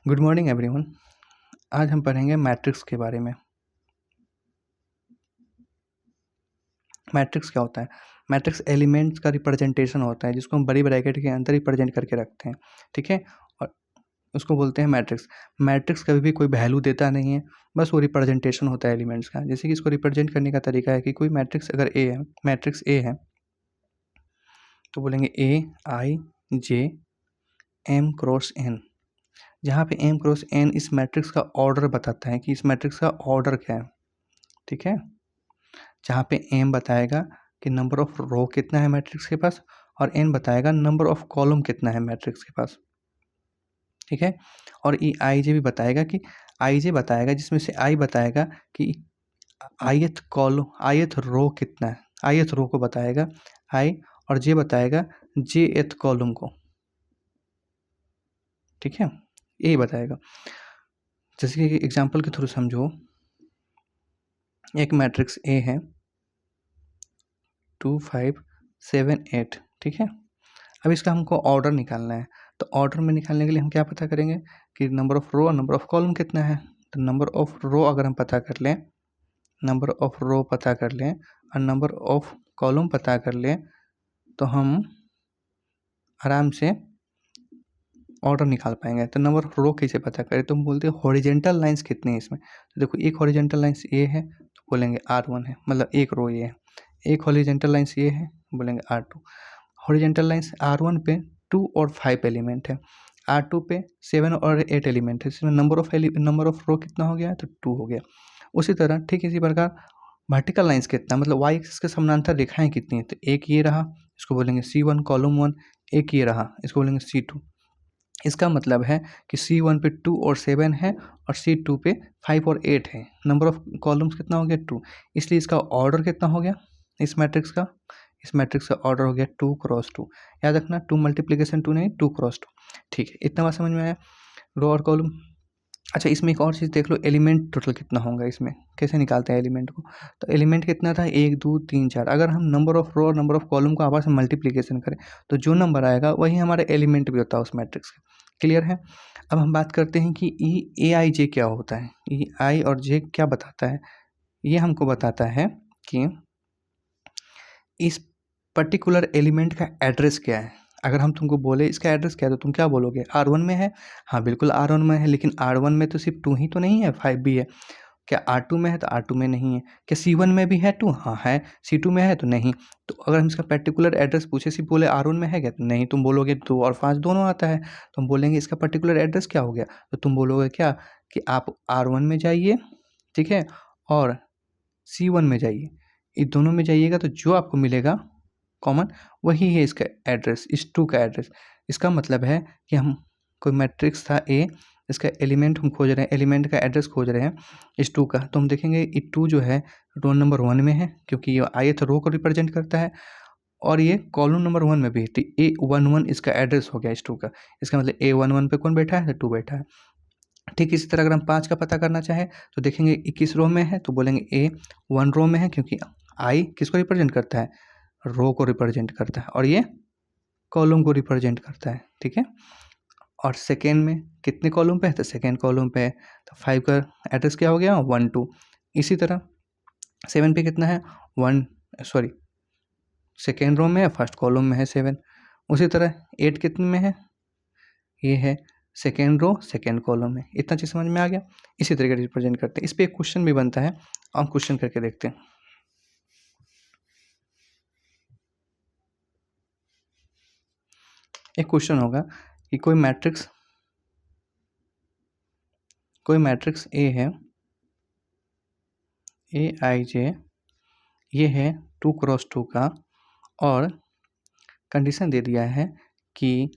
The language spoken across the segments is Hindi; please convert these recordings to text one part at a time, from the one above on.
Good morning everyone. आज हम पढ़ेंगे मैट्रिक्स के बारे में। मैट्रिक्स क्या होता है? मैट्रिक्स एलिमेंट्स का रिप्रेजेंटेशन होता है जिसको हम बड़ी ब्रैकेट के अंदर रिप्रेजेंट करके रखते हैं, ठीक है। और उसको बोलते हैं मैट्रिक्स। मैट्रिक्स कभी भी कोई वैल्यू देता नहीं है, बस वो रिप्रेजेंटेशन होता है एलिमेंट्स का। जैसे कि इसको रिप्रेजेंट करने का तरीका है कि कोई मैट्रिक्स अगर ए है, मैट्रिक्स ए है, तो बोलेंगे ए आई जे एम क्रॉस एन। जहाँ पे एम क्रॉस एन इस मैट्रिक्स का ऑर्डर बताता है कि इस मैट्रिक्स का ऑर्डर क्या है, ठीक है। जहाँ पे एम बताएगा कि नंबर ऑफ रो कितना है मैट्रिक्स के पास, और एन बताएगा नंबर ऑफ कॉलम कितना है मैट्रिक्स के पास, ठीक है। और ई आई जे भी बताएगा कि आई जे बताएगा, जिसमें से आई बताएगा कि आयथ कॉलम आयथ रो कितना है, आयथ रो को बताएगा आई, और जे बताएगा जे एथ कॉलम को, ठीक है। यही बताएगा। जैसे कि एग्जांपल के थ्रू समझो, एक मैट्रिक्स ए है 2 5 7 8, ठीक है। अब इसका हमको ऑर्डर निकालना है, तो ऑर्डर में निकालने के लिए हम क्या पता करेंगे कि नंबर ऑफ रो और नंबर ऑफ कॉलम कितना है। तो नंबर ऑफ रो अगर हम पता कर लें, नंबर ऑफ रो पता कर लें और नंबर ऑफ कॉलम पता कर लें, तो हम आराम से ऑर्डर निकाल पाएंगे। तो नंबर ऑफ रो कैसे पता करें, तो हम बोलते हैं हॉरिजेंटल लाइंस कितनी है इसमें। तो देखो एक हॉरिजेंटल लाइंस ये है तो बोलेंगे R1 है, मतलब एक रो ये है। एक हॉरिजेंटल लाइंस ये है, बोलेंगे R2। हॉरिजेंटल लाइंस R1 पे 2 और 5 एलिमेंट है, R2 पे 7 और 8 एलिमेंट है। इसमें नंबर ऑफ रो कितना हो गया, तो 2 हो गया। उसी तरह ठीक इसी प्रकार वर्टिकल लाइंस कितना, मतलब वाई एक्सिस के समानांतर रेखाएं कितनी है, तो एक ये रहा, इसको बोलेंगे C1 कॉलम 1। एक ये रहा, इसको बोलेंगे C2। इसका मतलब है कि C1 पे 2 और 7 है और C2 पे 5 और 8 है। नंबर ऑफ कॉलम्स कितना हो गया, 2। इसलिए इसका ऑर्डर कितना हो गया इस मैट्रिक्स का, इस मैट्रिक्स का ऑर्डर हो गया 2 क्रॉस 2। याद रखना 2 मल्टीप्लिकेशन 2 नहीं, 2 क्रॉस 2, ठीक है। इतना बात समझ में आया, रो और कॉलम। अच्छा, इसमें एक और चीज़ देख लो, एलिमेंट टोटल कितना होगा इसमें, कैसे निकालते हैं एलिमेंट को। तो एलिमेंट कितना था, 1 2 3 4। अगर हम नंबर ऑफ रो और नंबर ऑफ कॉलम को आपस में मल्टीप्लिकेशन करें तो जो नंबर आएगा वही हमारा एलिमेंट भी होता है उस मैट्रिक्स का। क्लियर है। अब हम बात करते हैं कि ई ए आई जे क्या होता है। ई आई और जे क्या बताता है, ये हमको बताता है कि इस पर्टिकुलर एलिमेंट का एड्रेस क्या है। अगर हम तुमको बोले इसका एड्रेस क्या है, तो तुम क्या बोलोगे, R1 में है। हाँ बिल्कुल R1 में है, लेकिन R1 में तो सिर्फ 2 ही तो नहीं है, 5 भी है। क्या R2 में है, तो R2 में नहीं है। क्या C1 में भी है 2, हाँ है। C2 में है तो नहीं। तो अगर हम इसका पर्टिकुलर एड्रेस पूछे, सिर्फ बोले R1 में है क्या, तो नहीं। तुम बोलोगे 2 और 5 दोनों आता है, तो हम बोलेंगे इसका पर्टिकुलर एड्रेस क्या हो गया, तो तुम बोलोगे क्या कि आप R1 में जाइए, ठीक है, और C1 में जाइए। इन दोनों में जाइएगा तो जो आपको मिलेगा कॉमन वही है इसका एड्रेस, इस 2 का एड्रेस। इसका मतलब है कि हम कोई मैट्रिक्स था ए, इसका एलिमेंट हम खोज रहे हैं, एलिमेंट का एड्रेस खोज रहे हैं इस 2 का। तो हम देखेंगे ये 2 जो है रो नंबर 1 में है, क्योंकि ये ith रो को रिप्रेजेंट करता है, और ये कॉलम नंबर 1 में भी है। तो A11 इसका एड्रेस हो गया इस 2 का। इसका मतलब A11 पे कौन बैठा है, तो 2 बैठा है। ठीक इसी तरह अगर हम 5 का पता करना चाहें तो देखेंगे 21 रो में है, तो बोलेंगे A1 रो में है, क्योंकि आई किसको रिप्रेजेंट करता है, रो को रिप्रेजेंट करता है, और ये कॉलम को रिप्रेजेंट करता है, ठीक है। और सेकेंड में कितने कॉलम पे है, तो सेकेंड कॉलम पे है, तो 5 का एड्रेस क्या हो गया, 1 2। इसी तरह 7 पे कितना है, 1 सॉरी सेकेंड रो में है, फर्स्ट कॉलम में है 7। उसी तरह 8 कितने में है, ये है सेकेंड रो सेकेंड कॉलम में। इतना चीज़ समझ में आ गया। इसी तरीके से रिप्रेजेंट करते हैं। इस पर एक क्वेश्चन भी बनता है, हम क्वेश्चन करके देखते हैं। एक क्वेश्चन होगा कि कोई मैट्रिक्स ए है, ए आई जे, ये है 2 क्रॉस 2 का, और कंडीशन दे दिया है कि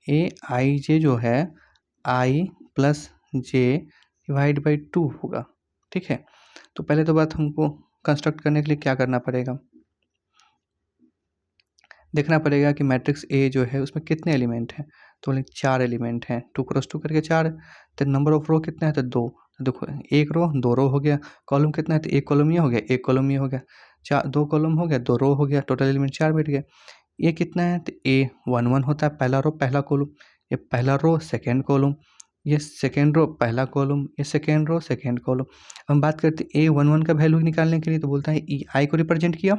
ए आई जे जो है आई प्लस जे डिवाइड बाई 2 होगा, ठीक है। तो पहले तो बात हमको कंस्ट्रक्ट करने के लिए क्या करना पड़ेगा, देखना पड़ेगा कि मैट्रिक्स ए जो है उसमें कितने एलिमेंट हैं। तो बोले 4 एलिमेंट हैं, 2 क्रॉस 2 करके 4। तो नंबर ऑफ रो कितना है, तो 2। तो देखो एक रो 2 रो हो गया। कॉलम कितना है, तो एक कॉलम ये हो गया, एक कॉलम ये हो गया। 4 2 कॉलम हो गया, 2 रो हो गया, टोटल एलिमेंट 4 बैठ गया। ये कितना है, तो A11 होता है, पहला रो पहला कॉलम। ये पहला रो सेकेंड कॉलम, ये सेकेंड रो पहला कॉलम, ये सेकेंड रो सेकेंड कॉलम। हम बात करते हैं A11 का वैल्यू निकालने के लिए, तो बोलता है ई आई को रिप्रेजेंट किया,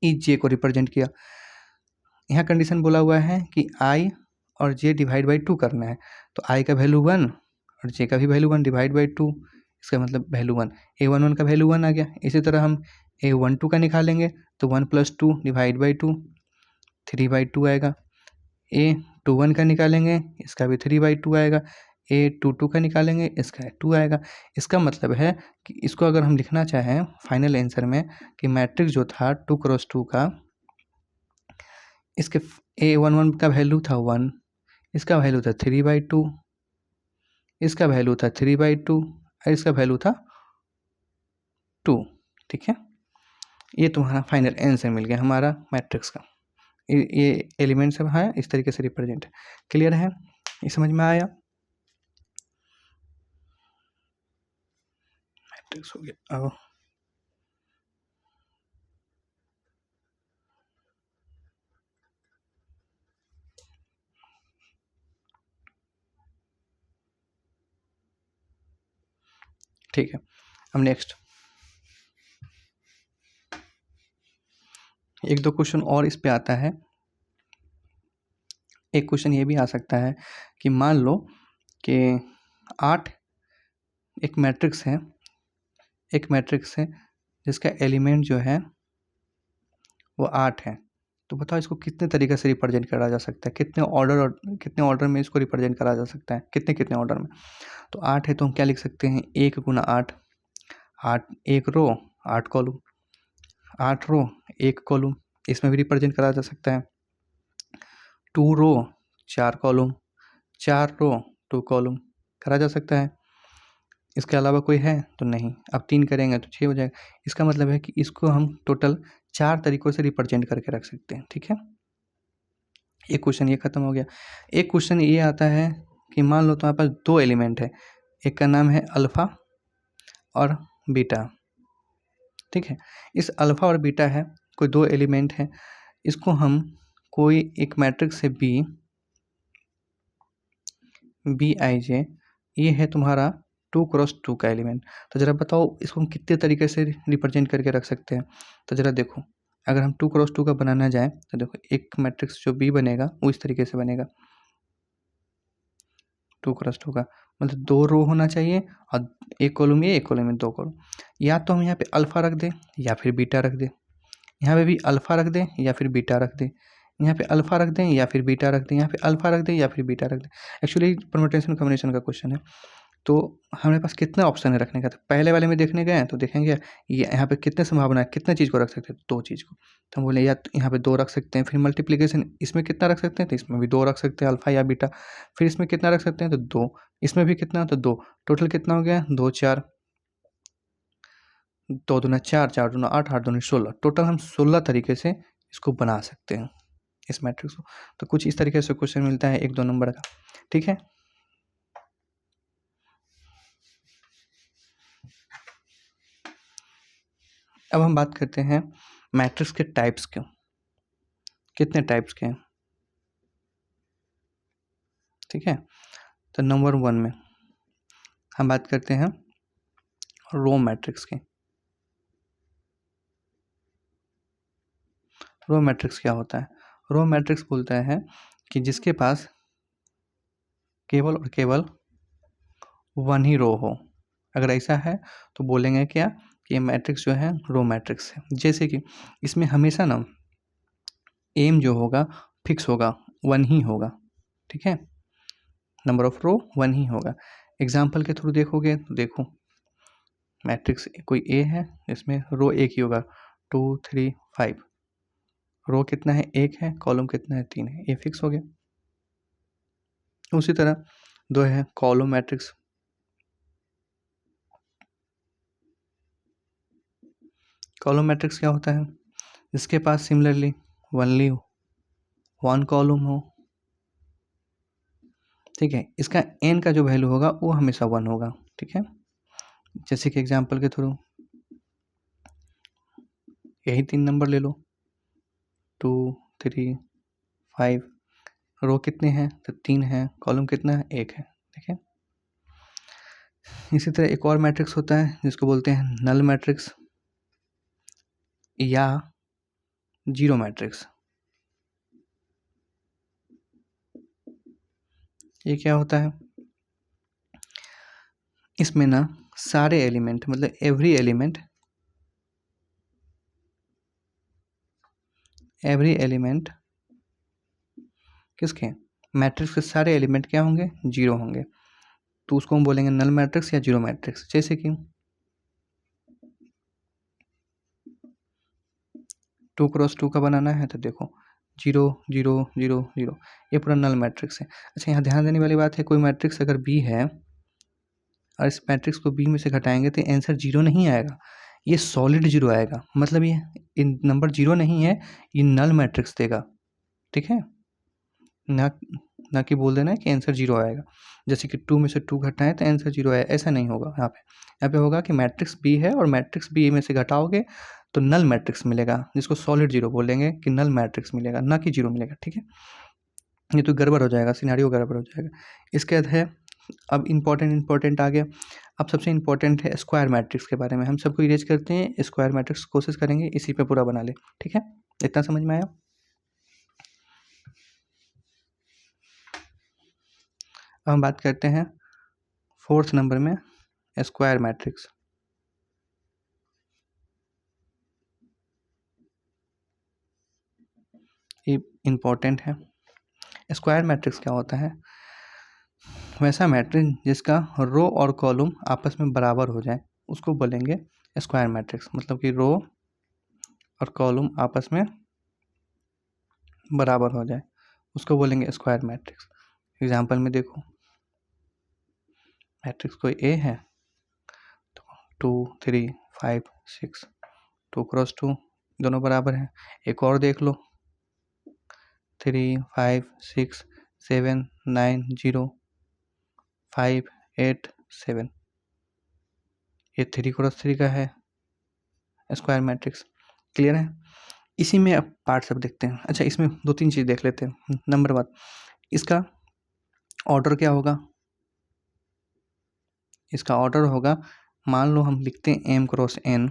ई जे को रिप्रेजेंट किया। यहाँ कंडीशन बोला हुआ है कि आई और जे डिवाइड बाई 2 करना है, तो आई का वैल्यू 1 और जे का भी वैल्यू 1 डिवाइड बाई 2, इसका मतलब वैल्यू 1, A11 का वैल्यू 1 आ गया। इसी तरह हम A12 का निकालेंगे तो 1 + 2 डिवाइड बाई 2 3/2 आएगा। A21 का निकालेंगे, इसका भी 3/2 आएगा। A22 का निकालेंगे, इसका 2 आएगा। इसका मतलब है कि इसको अगर हम लिखना चाहें फाइनल आंसर में कि मैट्रिक्स जो था 2 क्रॉस 2 का, इसके A11 का वैल्यू था 1, इसका वैल्यू था 3/2, इसका वैल्यू था 3/2 और इसका वैल्यू था 2। ठीक है, ये तुम्हारा फाइनल आंसर मिल गया हमारा मैट्रिक्स का। ये एलिमेंट सब है, इस तरीके से रिप्रेजेंट। क्लियर है, ये समझ में आया? मैट्रिक्स हो गया। अब ठीक है, अब नेक्स्ट एक दो क्वेश्चन और इस पे आता है। एक क्वेश्चन ये भी आ सकता है कि मान लो कि 8 एक मैट्रिक्स है, एक मैट्रिक्स है जिसका एलिमेंट जो है वो 8 है। तो बताओ इसको कितने तरीके से रिप्रेजेंट करा जा सकता है, कितने ऑर्डर में इसको रिप्रेजेंट करा जा सकता है, कितने कितने ऑर्डर में। तो 8 है तो हम क्या लिख सकते हैं, 1 × 8, 8 एक रो 8 कॉलम, 8 रो 1 कॉलम, इसमें भी रिप्रेजेंट करा जा सकता है। 2 रो 4 कॉलम, 4 रो 2 कॉलम करा जा सकता है। इसके अलावा कोई है तो नहीं। अब 3 करेंगे तो 6 हो जाएगा। इसका मतलब है कि इसको हम टोटल 4 तरीक़ों से रिप्रेजेंट करके रख सकते हैं। ठीक है, एक क्वेश्चन ये ख़त्म हो गया। एक क्वेश्चन ये आता है कि मान लो तुम्हारे पास 2 एलिमेंट है, एक का नाम है अल्फ़ा और बीटा। ठीक है, इस अल्फ़ा और बीटा है, कोई 2 एलिमेंट है, इसको हम कोई एक मैट्रिक्स है Bij, ये है तुम्हारा 2 क्रॉस 2 का एलिमेंट। तो ज़रा बताओ इसको हम कितने तरीके से रिप्रेजेंट करके रख सकते हैं। तो ज़रा देखो, अगर हम 2 क्रॉस 2 का बनाना जाए तो देखो एक मैट्रिक्स जो बी बनेगा वो इस तरीके से बनेगा, 2 क्रॉस 2 का मतलब 2 रो होना चाहिए और एक कॉलम ये, एक कॉलम में 2 कॉलम। या तो हम यहाँ पे अल्फ़ा रख दें या फिर बीटा रख दें, यहाँ पे भी अल्फ़ा रख दें या फिर बीटा रख दें, यहाँ पे अल्फ़ा रख दें या फिर बीटा रख दें, यहाँ पे अल्फ़ा रख दें या फिर बीटा रख दें। एक्चुअली परम्यूटेशन कॉम्बिनेशन का क्वेश्चन है, तो हमारे पास कितना ऑप्शन है रखने का। तो पहले वाले में देखने गए तो देखेंगे ये यहाँ पे कितने संभावना है, कितने चीज़ को रख सकते हैं, 2 चीज़ को। तो हम बोले या तो यहाँ पे 2 रख सकते हैं, फिर मल्टीप्लिकेशन इसमें कितना रख सकते हैं, तो इसमें भी 2 रख सकते हैं अल्फ़ा या बीटा। फिर इसमें कितना रख सकते हैं, तो 2, इसमें भी कितना, तो 2। टोटल कितना हो गया, 2 4, 2 दूना 4, 4 दूना 8, 8 दूनी 16। टोटल हम 16 तरीके से इसको बना सकते हैं इस मैट्रिक्स को। तो कुछ इस तरीके से क्वेश्चन मिलता है 1-2 नंबर का। ठीक है, अब हम बात करते हैं मैट्रिक्स के टाइप्स के, कितने टाइप्स के हैं। ठीक है, तो नंबर 1 में हम बात करते हैं रो मैट्रिक्स की। रो मैट्रिक्स क्या होता है, रो मैट्रिक्स बोलता है कि जिसके पास केवल और केवल 1 ही रो हो। अगर ऐसा है तो बोलेंगे क्या कि ये मैट्रिक्स जो है रो मैट्रिक्स है। जैसे कि इसमें हमेशा ना एम जो होगा फिक्स होगा, 1 ही होगा। ठीक है, नंबर ऑफ रो 1 ही होगा। एग्जाम्पल के थ्रू देखोगे तो देखो मैट्रिक्स कोई ए है, इसमें रो एक ही होगा, 2 3 5। रो कितना है, 1 है, कॉलम कितना है, 3 है, ये फिक्स हो गया। उसी तरह 2 है कॉलम मैट्रिक्स, कॉलम मैट्रिक्स क्या होता है, जिसके पास सिमिलरली ओनली 1 कॉलम हो। ठीक है, इसका एन का जो वैल्यू होगा वो हमेशा 1 होगा। ठीक है, जैसे कि एग्जाम्पल के थ्रू यही 3 नंबर ले लो, 2 3 5 रो कितने हैं, तो 3 हैं, कॉलम कितना है, 1 है। ठीक है, इसी तरह एक और मैट्रिक्स होता है जिसको बोलते हैं नल मैट्रिक्स या जीरो मैट्रिक्स। ये क्या होता है, इसमें ना सारे एलिमेंट मतलब एवरी एलिमेंट किसके, मैट्रिक्स के सारे एलिमेंट क्या होंगे, जीरो होंगे, तो उसको हम बोलेंगे नल मैट्रिक्स या जीरो मैट्रिक्स। जैसे कि 2 क्रॉस 2 का बनाना है तो देखो 0 0 0 0, ये पूरा नल मैट्रिक्स है। अच्छा, यहाँ ध्यान देने वाली बात है, कोई मैट्रिक्स अगर बी है और इस मैट्रिक्स को बी में से घटाएंगे तो आंसर जीरो नहीं आएगा, ये सॉलिड जीरो आएगा। मतलब ये नंबर जीरो नहीं है, ये नल मैट्रिक्स देगा। ठीक है, ना ना कि बोल देना है कि आंसर जीरो आएगा, जैसे कि 2 में से 2 घटाएं तो आंसर जीरो आए, ऐसा नहीं होगा। यहाँ पे होगा कि मैट्रिक्स बी है और मैट्रिक्स बी में से घटाओगे तो नल मैट्रिक्स मिलेगा, जिसको सॉलिड जीरो बोलेंगे कि नल मैट्रिक्स मिलेगा, ना कि जीरो मिलेगा। ठीक है, ये तो गड़बड़ हो जाएगा, सिनेरियो गड़बड़ हो जाएगा। इसके बाद है, अब इम्पोर्टेंट आ गया। अब सबसे इम्पोर्टेंट है स्क्वायर मैट्रिक्स के बारे में। हम सबको इरेज करते हैं स्क्वायर मैट्रिक्स, कोशिश करेंगे इसी पे पूरा बना ले। ठीक है, इतना समझ में आया। अब हम बात करते हैं 4th नंबर में स्क्वायर मैट्रिक्स। ये इम्पोर्टेंट है। स्क्वायर मैट्रिक्स क्या होता है, वैसा मैट्रिक्स जिसका रो और कॉलम आपस में बराबर हो जाए उसको बोलेंगे स्क्वायर मैट्रिक्स। मतलब कि रो और कॉलम आपस में बराबर हो जाए उसको बोलेंगे स्क्वायर मैट्रिक्स। एग्जाम्पल में देखो, मैट्रिक्स कोई ए है तो 2 3 5 6, 2 क्रॉस 2 दोनों बराबर हैं। एक और देख लो, 3 5 6 7 9 0 5 8 7, ये 3 क्रॉस 3 का है स्क्वायर मैट्रिक्स। क्लियर है, इसी में अब पार्ट सब देखते हैं। अच्छा, इसमें 2-3 चीज़ देख लेते हैं। नंबर 1, इसका ऑर्डर क्या होगा, इसका ऑर्डर होगा, मान लो हम लिखते हैं m क्रॉस n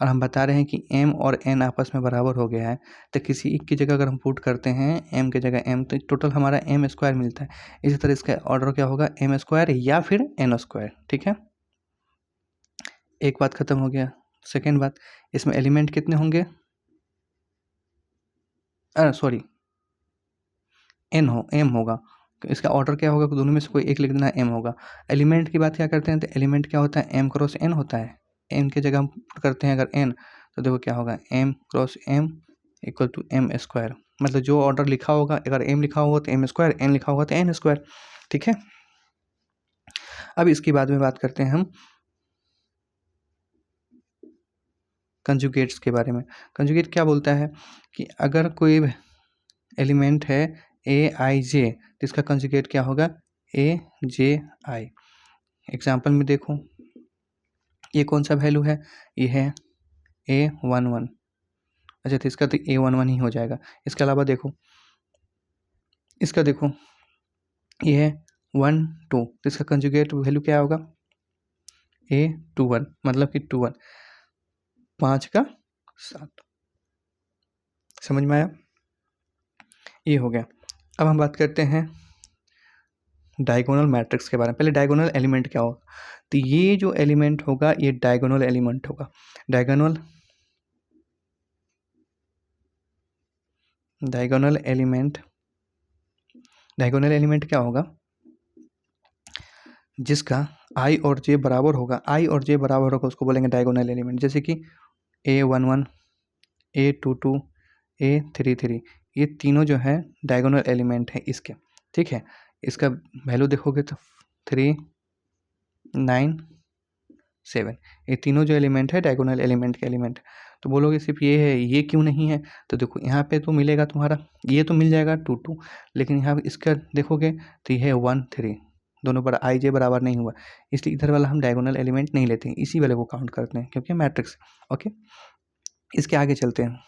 और हम बता रहे हैं कि m और n आपस में बराबर हो गया है, तो किसी एक की जगह अगर हम पुट करते हैं m की जगह m तो टोटल हमारा m स्क्वायर मिलता है। इसी तरह इसका ऑर्डर क्या होगा, m स्क्वायर या फिर n स्क्वायर। ठीक है, एक बात खत्म हो गया। सेकेंड बात, इसमें एलिमेंट कितने होंगे, सॉरी m होगा, तो इसका ऑर्डर क्या होगा, दोनों में से कोई एक लिख देना, m होगा। एलिमेंट की बात क्या करते हैं, तो एलिमेंट क्या होता है, m क्रॉस n होता है। m की जगह हम पुट करते हैं अगर n, तो देखो क्या होगा, m cross m equal to m square. मतलब जो ऑर्डर लिखा होगा, अगर m लिखा होगा तो m स्क्वायर, n लिखा होगा तो n स्क्वायर। ठीक है, अब इसके बाद में बात करते हैं हम कंजुगेट्स के बारे में। कंजुगेट क्या बोलता है कि अगर कोई एलिमेंट है ए आई जे तो इसका कंजुगेट क्या होगा, ए जे आई। एग्जाम्पल में देखो, ये कौन सा वैल्यू है, ये है A11। अच्छा, तो इसका तो A11 ही हो जाएगा। इसके अलावा देखो, इसका देखो ये है 1 2, तो इसका कंजुगेट वैल्यू क्या होगा, A21, मतलब कि 21, 5 का 7। समझ में आया, ये हो गया। अब हम बात करते हैं डायगोनल मैट्रिक्स के बारे में। पहले डायगोनल एलिमेंट क्या होगा, तो ये जो एलिमेंट होगा ये डायगोनल एलिमेंट होगा। डायगोनल एलिमेंट क्या होगा, जिसका आई और जे बराबर होगा, आई और जे बराबर होगा उसको बोलेंगे डायगोनल एलिमेंट। जैसे कि A11, A22, A33, ये तीनों जो है डायगोनल एलिमेंट है इसके। ठीक है, इसका वैल्यू देखोगे तो 3 9 7, ये तीनों जो एलिमेंट है डायगोनल एलिमेंट के एलिमेंट। तो बोलोगे सिर्फ ये है, ये क्यों नहीं है, तो देखो यहाँ पे तो मिलेगा तुम्हारा, ये तो मिल जाएगा 2 2, लेकिन यहाँ पे इसका देखोगे तो ये है 1 3, दोनों पर आई जे बराबर नहीं हुआ, इसलिए इधर वाला हम डायगोनल एलिमेंट नहीं लेते हैं, इसी वाले को काउंट करते हैं क्योंकि मैट्रिक्स। ओके, इसके आगे चलते हैं।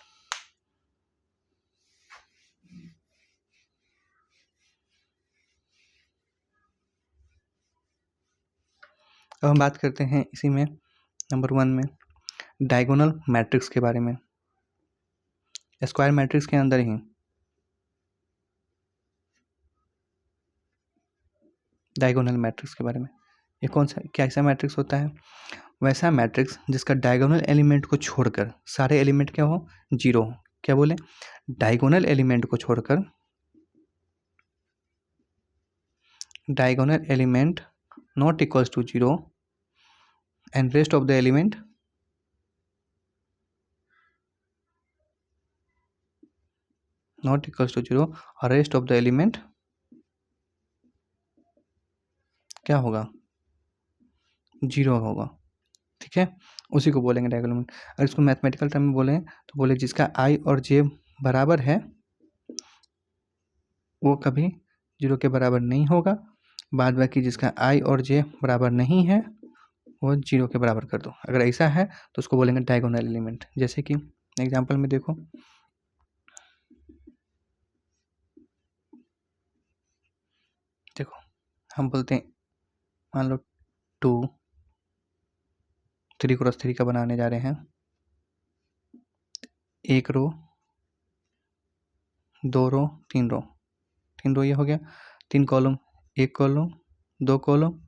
अब हम बात करते हैं इसी में नंबर 1 में डायगोनल मैट्रिक्स के बारे में, स्क्वायर मैट्रिक्स के अंदर ही डायगोनल मैट्रिक्स के बारे में। ये कौन सा क्या ऐसा मैट्रिक्स होता है? वैसा मैट्रिक्स जिसका डायगोनल एलिमेंट को छोड़कर सारे एलिमेंट क्या हो, जीरो हो। क्या बोले? डायगोनल एलिमेंट को छोड़कर, diagonal element not equals to zero and rest of the element not equals to zero और रेस्ट ऑफ द एलिमेंट क्या होगा, जीरो होगा। ठीक है, उसी को बोलेंगे डायगोनल। अगर इसको मैथमेटिकल टर्म में बोलें तो बोले जिसका आई और जे बराबर है वो कभी जीरो के बराबर नहीं होगा, बाद बाकी जिसका आई और जे बराबर नहीं है वो जीरो के बराबर कर दो। अगर ऐसा है तो उसको बोलेंगे डायगोनल एलिमेंट। जैसे कि एग्जांपल में देखो, हम बोलते हैं मान लो 2 3x3 का बनाने जा रहे हैं, एक रो, 2 रो, 3 रो, 3 रो ये हो गया, 3 कॉलम, 1 कॉलम, 2 कॉलम,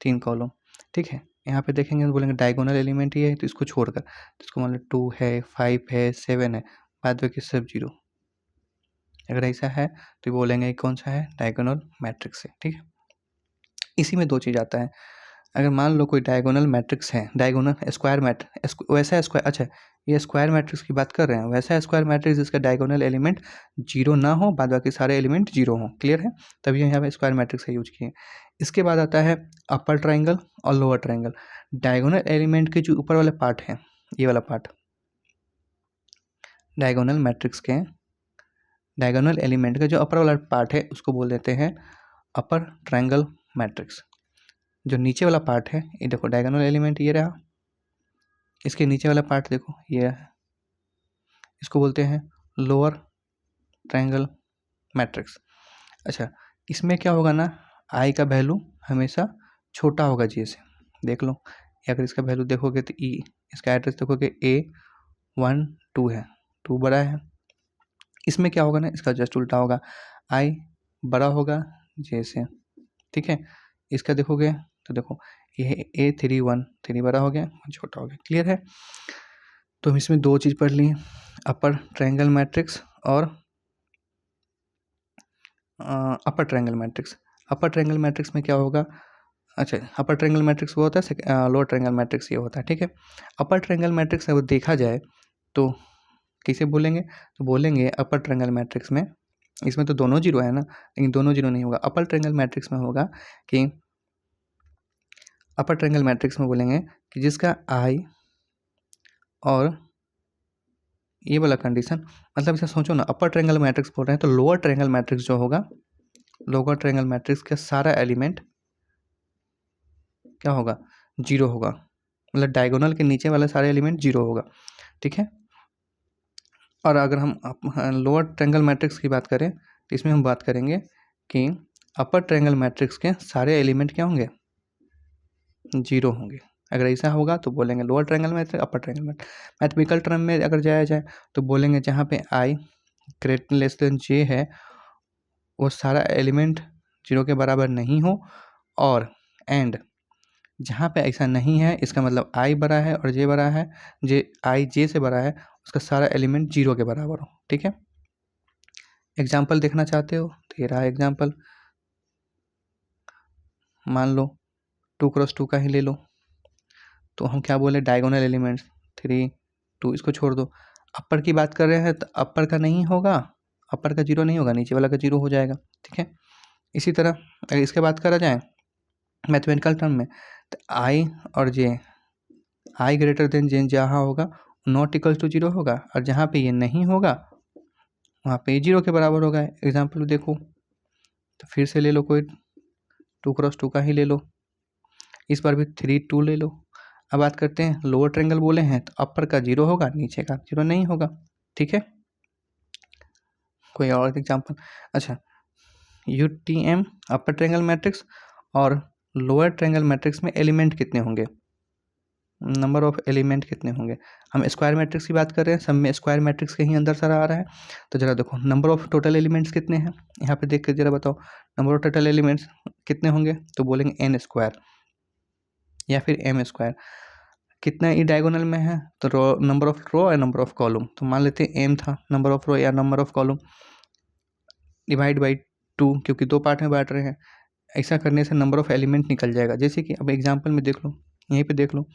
3 कॉलम। ठीक है, यहाँ पे देखेंगे तो बोलेंगे डायगोनल एलिमेंट ये है, तो इसको छोड़कर, तो इसको मान लो 2 है, 5 है, 7 है, बाद बाकी सब जीरो। अगर ऐसा है तो बोलेंगे कौन सा है, डायगोनल मैट्रिक्स है। ठीक है, इसी में 2 चीज़ आता है। अगर मान लो कोई डायगोनल मैट्रिक्स है, डायगोनल स्क्वायर मैट्रिक्स, वैसा स्क्वायर, अच्छा ये स्क्वायर मैट्रिक्स की बात कर रहे हैं, वैसा स्क्वायर मैट्रिक्स जिसका डायगोनल एलिमेंट जीरो ना हो, बाद बाकी सारे एलिमेंट जीरो हो। क्लियर है, तभी यहाँ पे स्क्वायर मैट्रिक्स का यूज किए। इसके बाद आता है अपर ट्राइंगल और लोअर ट्राइंगल। डायगोनल एलिमेंट के जो ऊपर वाला पार्ट है, ये वाला पार्ट, डायगोनल मैट्रिक्स के डायगोनल एलिमेंट का जो अपर वाला पार्ट है उसको बोल देते हैं अपर ट्राइंगल मैट्रिक्स। जो नीचे वाला पार्ट है, ये देखो डायगोनल एलिमेंट ये रहा, इसके नीचे वाला पार्ट देखो ये रहा, इसको बोलते हैं लोअर ट्रायंगल मैट्रिक्स। अच्छा, इसमें क्या होगा ना, आई का वैल्यू हमेशा छोटा होगा जे से। देख लो, अगर इसका वैल्यू देखोगे तो ई, इसका एड्रेस देखोगे A12 है, 2 बड़ा है। इसमें क्या होगा ना, इसका जस्ट उल्टा होगा, आई बड़ा होगा जे से। ठीक है, इसका देखोगे तो देखो ये A31, 3 बड़ा हो गया, 1 छोटा हो गया। क्लियर है, तो हम इसमें 2 चीज़ पढ़ लिए, अपर ट्रायंगल मैट्रिक्स और अपर ट्रायंगल मैट्रिक्स। अपर ट्रायंगल मैट्रिक्स में क्या होगा, अच्छा अपर ट्रायंगल मैट्रिक्स वो होता है, लोअर ट्रायंगल मैट्रिक्स ये होता है। ठीक है, अपर ट्रायंगल मैट्रिक्स अगर देखा जाए तो किसे बोलेंगे, तो बोलेंगे अपर ट्रायंगल मैट्रिक्स में, इसमें तो दोनों जीरो है ना, लेकिन दोनों जीरो नहीं होगा। अपर ट्रायंगल मैट्रिक्स में होगा कि अपर ट्रायंगल मैट्रिक्स में बोलेंगे कि जिसका आई और ये वाला कंडीशन, मतलब इसे सोचो ना, अपर ट्रायंगल मैट्रिक्स बोल रहे हैं तो लोअर ट्रायंगल मैट्रिक्स जो होगा, लोअर ट्रायंगल मैट्रिक्स का सारा एलिमेंट क्या होगा, जीरो होगा। मतलब डायगोनल के नीचे वाला सारे एलिमेंट जीरो होगा। ठीक है, और अगर हम लोअर ट्रायंगल मैट्रिक्स की बात करें तो इसमें हम बात करेंगे कि अपर ट्रायंगल मैट्रिक्स के सारे एलिमेंट क्या होंगे, जीरो होंगे। अगर ऐसा होगा तो बोलेंगे लोअर ट्रायंगल मैट्रिक्स, अपर ट्रायंगल मैट्रिक्स। मैथमेटिकल टर्म में अगर जाया जाए तो बोलेंगे जहाँ पे आई ग्रेटर लेस देन जे है वो सारा एलिमेंट जीरो के बराबर नहीं हो, और एंड जहाँ पे ऐसा नहीं है, इसका मतलब आई बड़ा है और जे बड़ा है, जे आई जे से बड़ा है, उसका सारा एलिमेंट जीरो के बराबर हो। ठीक है, एग्जाम्पल देखना चाहते हो तो ये रहा एग्जाम्पल, मान लो 2x2 का ही ले लो, तो हम क्या बोले, डायगोनल एलिमेंट्स 3 2, इसको छोड़ दो। अपर की बात कर रहे हैं तो अपर का नहीं होगा, अपर का जीरो नहीं होगा, नीचे वाला का जीरो हो जाएगा। ठीक है, इसी तरह अगर इसके बात करा जाए मैथमेटिकल टर्म में तो आई और जे, आई ग्रेटर देन जे जहाँ होगा नॉट इक्वल टू जीरो होगा, और जहाँ पे ये नहीं होगा वहाँ पे जीरो के बराबर होगा। एग्जाम्पल देखो तो फिर से ले लो, कोई 2x2 का ही ले लो, इस बार भी 3 2 ले लो। अब बात करते हैं लोअर ट्रायंगल बोले हैं तो अपर का जीरो होगा, नीचे का जीरो नहीं होगा। ठीक है, कोई और एग्जाम्पल, अच्छा UTM अपर ट्रायंगल मैट्रिक्स और लोअर ट्रायंगल मैट्रिक्स में एलिमेंट कितने होंगे, नंबर ऑफ एलिमेंट कितने होंगे। हम स्क्वायर मैट्रिक्स की बात कर रहे हैं, सब में स्क्वायर मैट्रिक्स कहीं अंदर सारा आ रहा है। तो जरा देखो नंबर ऑफ टोटल एलिमेंट्स कितने हैं, यहाँ पे देख के जरा बताओ नंबर ऑफ टोटल एलिमेंट्स कितने होंगे। तो बोलेंगे एन स्क्वायर या फिर एम स्क्वायर। कितना ई डायगोनल में है, तो रो नंबर ऑफ रो या नंबर ऑफ कॉलम। तो मान लेते हैं एम था नंबर ऑफ रो या number of column, divide by 2, क्योंकि दो पार्ट में बांट रहे हैं। ऐसा करने से नंबर ऑफ एलिमेंट निकल जाएगा। जैसे कि अब एग्जांपल में देख लो, यहीं पे देख लो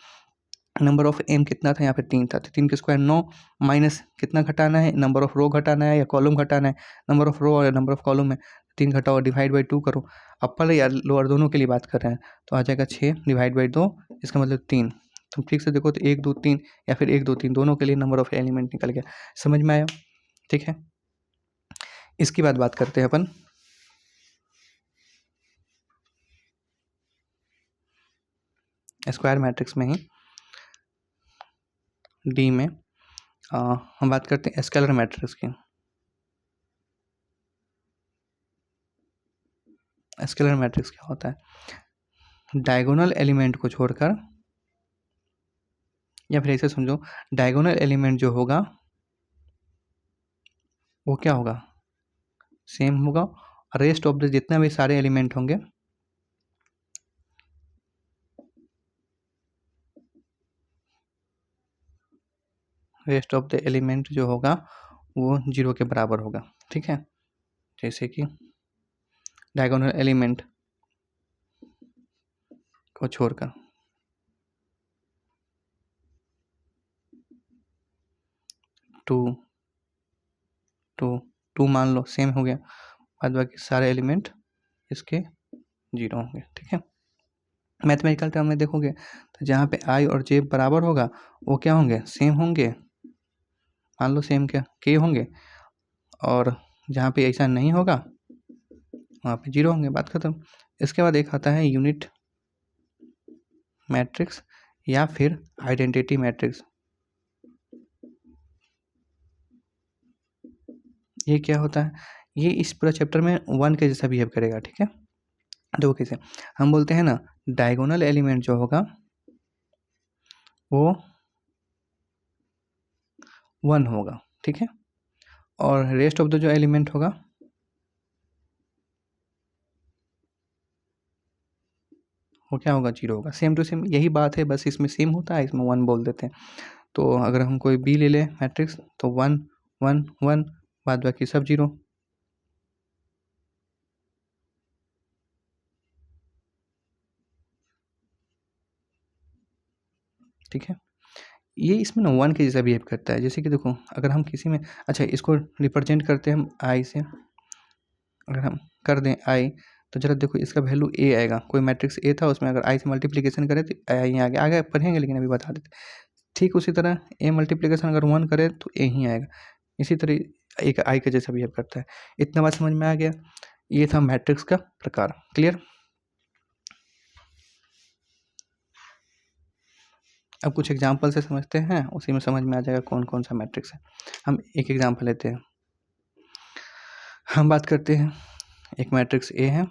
नंबर ऑफ एम कितना था, यहाँ पे 3 था, तो 3 के स्क्वायर 9, माइनस कितना घटाना है, नंबर ऑफ रो घटाना है या कॉलम घटाना है, नंबर ऑफ रो और नंबर ऑफ कॉलम है, 3 घटाओ डिवाइड बाई 2 करो। अपर या लोअर दोनों के लिए बात कर रहे हैं, तो आ जाएगा 6 डिवाइड बाई 2, इसका मतलब 3। तुम ठीक से देखो तो 1 2 3 या फिर 1 2 3 दोनों के लिए नंबर ऑफ एलिमेंट निकल गया। समझ में आया, ठीक है। इसकी बात करते हैं अपन स्क्वायर मैट्रिक्स में ही डी में हम बात करते हैं स्केलर मैट्रिक्स की। स्केलर मैट्रिक्स क्या होता है, डायगोनल एलिमेंट को छोड़कर, या फिर ऐसे समझो डायगोनल एलिमेंट जो होगा वो क्या होगा, सेम होगा। रेस्ट ऑफ द जितना भी सारे एलिमेंट होंगे रेस्ट ऑफ द एलिमेंट जो होगा वो 0 के बराबर होगा, ठीक है। जैसे कि डायगोनल एलिमेंट को छोड़कर 2 2 2 मान लो सेम हो गया, बाद बाकी सारे एलिमेंट इसके 0 होंगे, ठीक है। मैथमेटिकल टर्म में देखोगे तो जहाँ पे आई और जे बराबर होगा वो क्या होंगे, सेम होंगे, मान लो सेम क्या के होंगे, और जहाँ पे ऐसा नहीं होगा वहाँ पे 0 होंगे, बात खत्म। इसके बाद एक आता है यूनिट मैट्रिक्स या फिर आइडेंटिटी मैट्रिक्स। ये क्या होता है, ये इस पूरा चैप्टर में 1 के जैसा बिहेव करेगा, ठीक है। देखो कैसे, हम बोलते हैं ना डायगोनल एलिमेंट जो होगा वो 1 होगा, ठीक है, और रेस्ट ऑफ द जो एलिमेंट होगा वो क्या होगा, 0 होगा। सेम टू सेम यही बात है, बस इसमें सेम होता है, इसमें 1 बोल देते हैं। तो अगर हम कोई बी ले लें मैट्रिक्स तो 1 1 1, बाद बाकी सब 0, ठीक है। ये इसमें ना 1 के जैसा बिहेव करता है। जैसे कि देखो अगर हम किसी में, अच्छा इसको रिप्रेजेंट करते हैं हम आई से, अगर हम कर दें आई तो जरा देखो इसका वैल्यू ए आएगा। कोई मैट्रिक्स ए था उसमें अगर आई से मल्टीप्लिकेशन करें तो आई आगे आगे पढ़ेंगे, लेकिन अभी बता देते। ठीक उसी तरह ए मल्टीप्लिकेशन अगर 1 करें तो ए ही आएगा। इसी तरह एक आई के जैसा बिहेव करता है। इतना बात समझ में आ गया, ये था मैट्रिक्स का प्रकार, क्लियर। अब कुछ एग्जाम्पल से समझते हैं, उसी में समझ में आ जाएगा कौन कौन सा मैट्रिक्स है। हम एक एग्जाम्पल लेते हैं, हम बात करते हैं एक मैट्रिक्स ए है,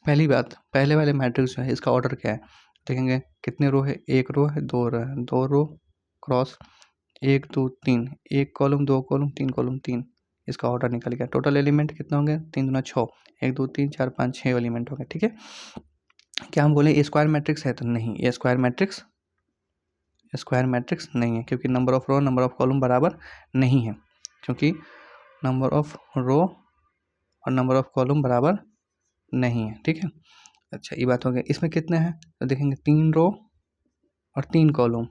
पहली बात पहले वाले मैट्रिक्स जो है इसका ऑर्डर क्या है, देखेंगे कितने रो है, एक रो है, दो रो है, दो रो क्रॉस 1 2 3, एक कॉलम, दो कॉलम, तीन कॉलम, 3, इसका ऑर्डर निकल गया। टोटल एलिमेंट कितना होंगे, 3 दूना 6, 1 2 3 4 5 6 एलिमेंट हो गए, ठीक है। क्या हम बोले स्क्वायर मैट्रिक्स है, तो नहीं, ये स्क्वायर मैट्रिक्स नहीं है, क्योंकि number of row number of column बराबर नहीं है, क्योंकि नंबर ऑफ रो और नंबर ऑफ कॉलम बराबर नहीं है, ठीक है। अच्छा ये बात हो गया। इसमें कितने हैं तो देखेंगे 3 रो और 3 कॉलम,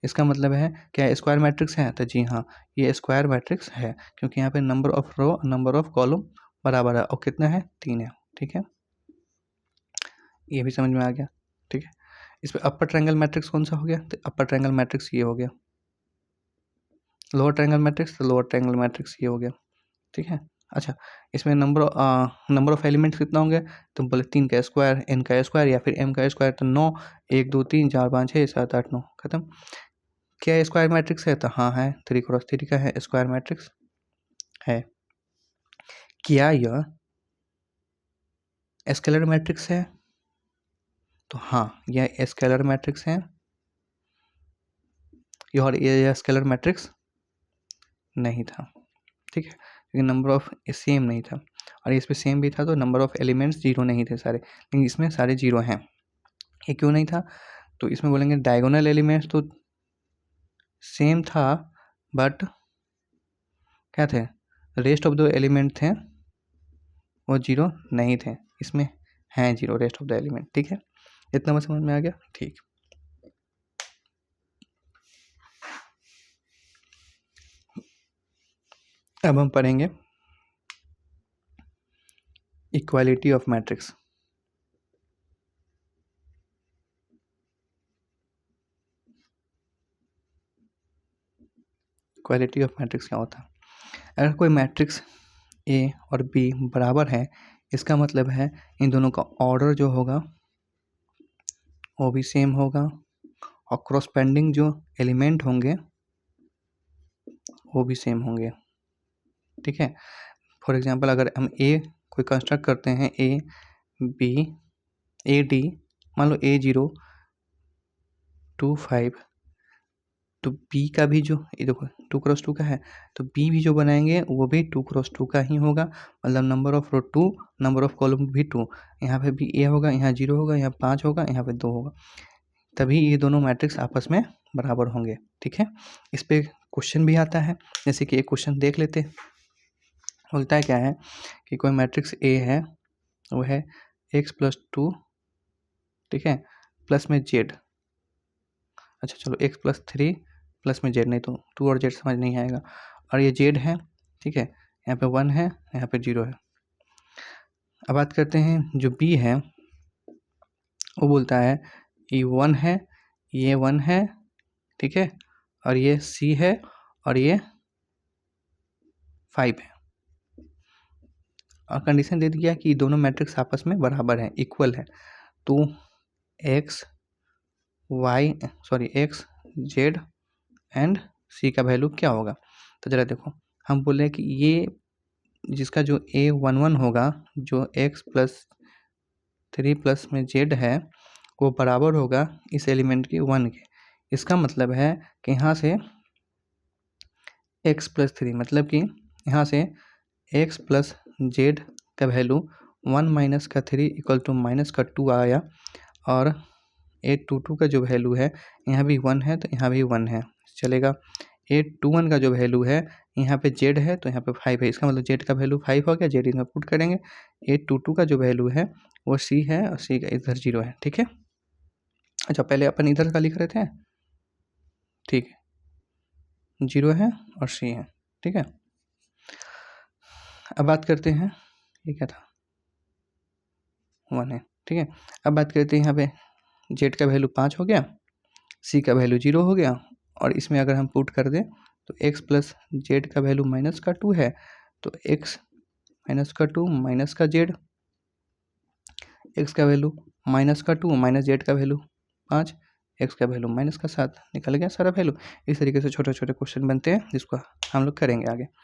इसका मतलब है क्या स्क्वायर मैट्रिक्स है? तो जी हाँ, ये स्क्वायर मैट्रिक्स है, क्योंकि यहाँ पे number of row number of column बराबर है और कितना है? 3 है। ठीक है, ये भी समझ में आ गया। ठीक है, इस पर अपर ट्रायंगल मैट्रिक्स कौन सा हो गया? तो अपर ट्रायंगल मैट्रिक्स ये हो गया। लोअर ट्रायंगल मैट्रिक्स, तो लोअर ट्रायंगल मैट्रिक्स ये हो गया। ठीक है, अच्छा, इसमें नंबर ऑफ एलिमेंट्स कितना होंगे? तो बोले 3 का स्क्वायर, n का स्क्वायर या फिर m का स्क्वायर, तो 9, 1 2 3 4 5 6 7 8 9 खत्म। क्या स्क्वायर मैट्रिक्स है? तो हाँ है, 3x3 का है, स्क्वायर मैट्रिक्स है। क्या यह स्केलर मैट्रिक्स है? तो हाँ, यह स्केलर मैट्रिक्स है। और यह स्केलर मैट्रिक्स नहीं था। ठीक है, क्योंकि नंबर ऑफ सेम नहीं था, और इस पे सेम भी था तो नंबर ऑफ एलिमेंट्स 0 नहीं थे सारे, लेकिन इसमें सारे 0 हैं। ये क्यों नहीं था? तो इसमें बोलेंगे डायगोनल एलिमेंट्स तो सेम था, बट क्या थे? रेस्ट ऑफ द एलिमेंट थे वो 0 नहीं थे। इसमें हैं 0 रेस्ट ऑफ द एलिमेंट। ठीक है, इतना बस समझ में आ गया। ठीक, अब हम पढ़ेंगे equality of matrix. Equality of matrix क्या होता है? अगर कोई मैट्रिक्स ए और बी बराबर है, इसका मतलब है इन दोनों का ऑर्डर जो होगा वो भी सेम होगा, और क्रॉसपेंडिंग जो एलिमेंट होंगे वो भी सेम होंगे। ठीक है, फॉर एग्जांपल अगर हम ए कोई कंस्ट्रक्ट करते हैं, ए बी ए डी, मान लो A0 2 5, तो बी का भी जो ये देखो 2x2 का है, तो बी भी जो बनाएंगे वो भी 2x2 का ही होगा, मतलब number of row 2, number of column भी 2। यहाँ पे भी ए होगा, यहाँ 0 होगा, यहाँ 5 होगा, यहाँ पे 2 होगा, तभी ये दोनों मैट्रिक्स आपस में बराबर होंगे। ठीक है, इस पे क्वेश्चन भी आता है, जैसे कि एक क्वेश्चन देख लेते हैं। बोलता है क्या है कि कोई मैट्रिक्स ए है, वो है x+2, ठीक है, प्लस में जेड। अच्छा चलो x+3 प्लस में जेड, नहीं तो 2 और जेड समझ नहीं आएगा, और ये जेड है। ठीक है, यहाँ पे 1 है, यहाँ पे 0 है। अब बात करते हैं जो बी है, वो बोलता है ये 1 है, ये 1 है, ठीक है, और ये सी है, और ये 5 है, और कंडीशन दे दिया कि दोनों मैट्रिक्स आपस में बराबर है, इक्वल है। तो एक्स जेड एंड सी का वैल्यू क्या होगा? तो ज़रा देखो, हम बोले कि ये जिसका जो A11 होगा, जो x+3 प्लस में जेड है, वो बराबर होगा इस एलिमेंट के 1 के। इसका मतलब है कि यहाँ से x+3, मतलब कि यहाँ से x प्लस जेड का वैल्यू 1 माइनस का 3 इक्वल टू माइनस का 2 आया, और A22 का जो वैल्यू है यहाँ भी 1 है, तो यहाँ भी 1 है, चलेगा। A21 का जो वैल्यू है, यहाँ पे जेड है तो यहाँ पे 5 है, इसका मतलब जेड का वैल्यू 5 हो गया, जेड इसमें पुट करेंगे। A22 का जो वैल्यू है वो सी है, और सी का इधर 0 है। ठीक है, अच्छा पहले अपन इधर का लिख रहे थे, ठीक है, 0 है और सी है। ठीक है, अब बात करते हैं, ये क्या था, 1 है। ठीक है, अब बात करते हैं यहाँ पे जेड का वैल्यू 5 हो गया, सी का वैल्यू 0 हो गया, और इसमें अगर हम पुट कर दें तो x प्लस जेड का वैल्यू माइनस का 2 है, तो x माइनस का 2 माइनस का जेड, x का वैल्यू माइनस का 2 माइनस जेड का वैल्यू 5, x का वैल्यू माइनस का 7, निकल गया सारा वैल्यू। इस तरीके से छोटे छोटे क्वेश्चन बनते हैं, जिसको हम लोग करेंगे आगे।